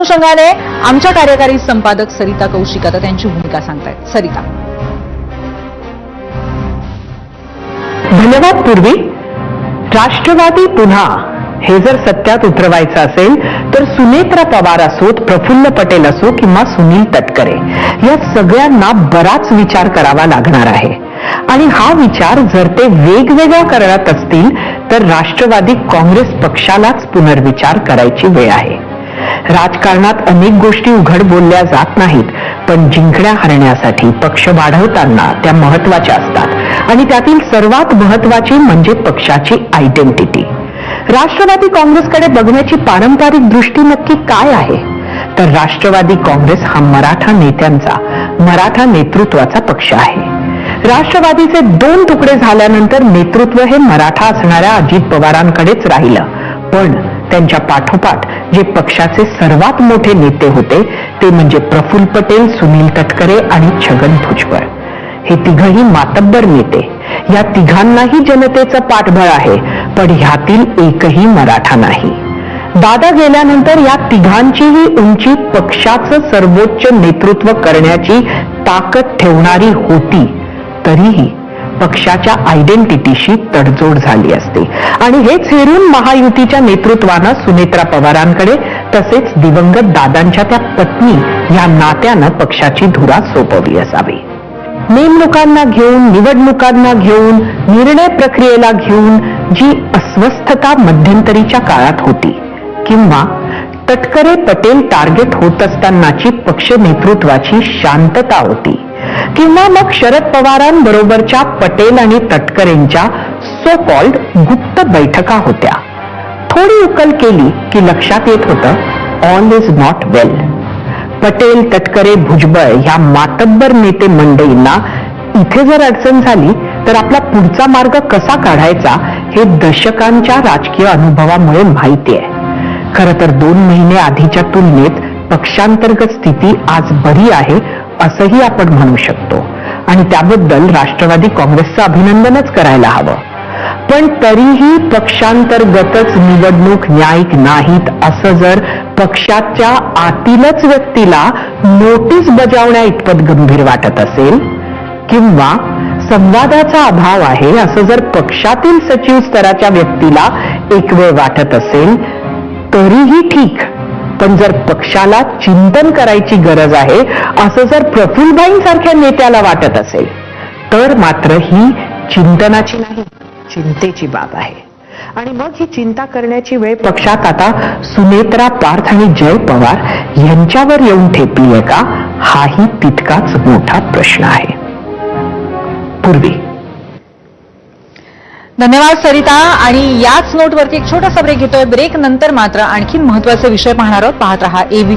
अनुषंगाने आमच्या कार्यकारी संपादक सरिता कौशिक आता त्यांची भूमिका सांगतायत. सरिता. धन्यवाद. पूर्वी राष्ट्रवादी पुन्हा हे जर सत्यात उतरवायचं असेल तर सुनेत्रा पवार असोत, प्रफुल्ल पटेल असो किंवा सुनील तटकरे या सगळ्यांना बराच विचार करावा लागणार आहे. आणि हा विचार जर ते वेगवेगळा करत असतील तर राष्ट्रवादी काँग्रेस पक्षालाच पुनर्विचार करायची वेळ आहे. राजकारणात अनेक गोष्टी उघड बोलल्या जात नाहीत, पण जिंकण्या हरण्यासाठी पक्ष वाढवताना त्या महत्वाच्या असतात आणि त्यातील सर्वात महत्वाची म्हणजे पक्षाची आयडेंटिटी. राष्ट्रवादी काँग्रेसकडे बघण्याची पारंपरिक दृष्टी नक्की काय आहे? तर राष्ट्रवादी काँग्रेस हा मराठा नेत्यांचा, मराठा नेतृत्वाचा पक्ष आहे. राष्ट्रवादीचे 2 तुकडे झाल्यानंतर नेतृत्व हे मराठा असणाऱ्या अजित पवारांकडेच राहिलं, पण त्यांच्या पाठोपाठ जे पक्षाचे सर्वात मोठे नेते होते ते म्हणजे प्रफुल्ल पटेल, सुनील तटकरे आणि छगन भुजबळ. हे तिघही मातब्बर नेते. या तिघांनाही जनतेचं पाठबळ आहे, पण ह्यातील एकही मराठा नाही. दादा गेल्यानंतर या तिघांचीही उंची पक्षाचं सर्वोच्च नेतृत्व करण्याची ताकद ठेवणारी होती, तरीही पक्षाच्या आयडेंटिटीशी तडजोड झाली असते. आणि हेच हेरून महायुतीच्या नेतृत्वानं सुनेत्रा पवारांकडे तसेच दिवंगत दादांच्या त्या पत्नी या नात्यानं पक्षाची धुरा सोपवली असावी. नेमणुकांना घेऊन, निवडणुकांना घेऊन, निर्णय प्रक्रियेला घेऊन जी अस्वस्थता मध्यंतरीच्या काळात होती, किंवा तटकरे पटेल टार्गेट होत असतानाची पक्ष नेतृत्वाची शांतता होती, किंवा मग शरद पवारांबरोबरच्या पटेल आणि तटकरेंच्या सो कॉल्ड गुप्त बैठका होत्या. थोडी उकल केली की लक्षात येत होतं ऑल इज नॉट वेल. पटेल, तटकरे, भुजबळ ह्या मातब्बर नेते मंडळींना इथे जर अडचण झाली तर आपला पुढचा मार्ग कसा काढायचा हे दशकांच्या राजकीय अनुभवामुळे माहिती आहे. खरं तर 2 महिने आधीच्या तुलनेत पक्षांतर्गत स्थिती आज बरी आहे असंही आपण म्हणू शकतो, आणि त्याबद्दल राष्ट्रवादी काँग्रेसचं अभिनंदनच करायला हवं. पण तरीही पक्षांतर्गतच निवडणूक न्यायिक नाहीत असं जर पक्षाच्या आतीलच व्यक्तीला नोटीस बजावण्या इतपत गंभीर वाटत असेल, किंवा संवादाचा अभाव आहे असं जर पक्षातील सचिव स्तराच्या व्यक्तीला एक वेळ वाटत असेल, तरीही ठीक. पण जर पक्षाला चिंतन करायची गरज आहे असं जर प्रफुल्लभाईंसारख्या नेत्याला वाटत असेल, तर मात्र ही चिंतनाची नाही, चिंतेची बाब आहे. आणि मग ही चिंता करण्याची वेळ पक्षात आता सुनेत्रा पार्थ आणि जय पवार यांच्यावर येऊन ठेपली आहे का, हाही तितकाच मोठा प्रश्न आहे. पूर्वी. धन्यवाद सरिता. आणि याच नोटवरती एक छोटासा ब्रेक घेतोय. ब्रेक नंतर मात्र आणखी महत्वाचे विषय पाहणार आहोत. पाहत रहा ABP.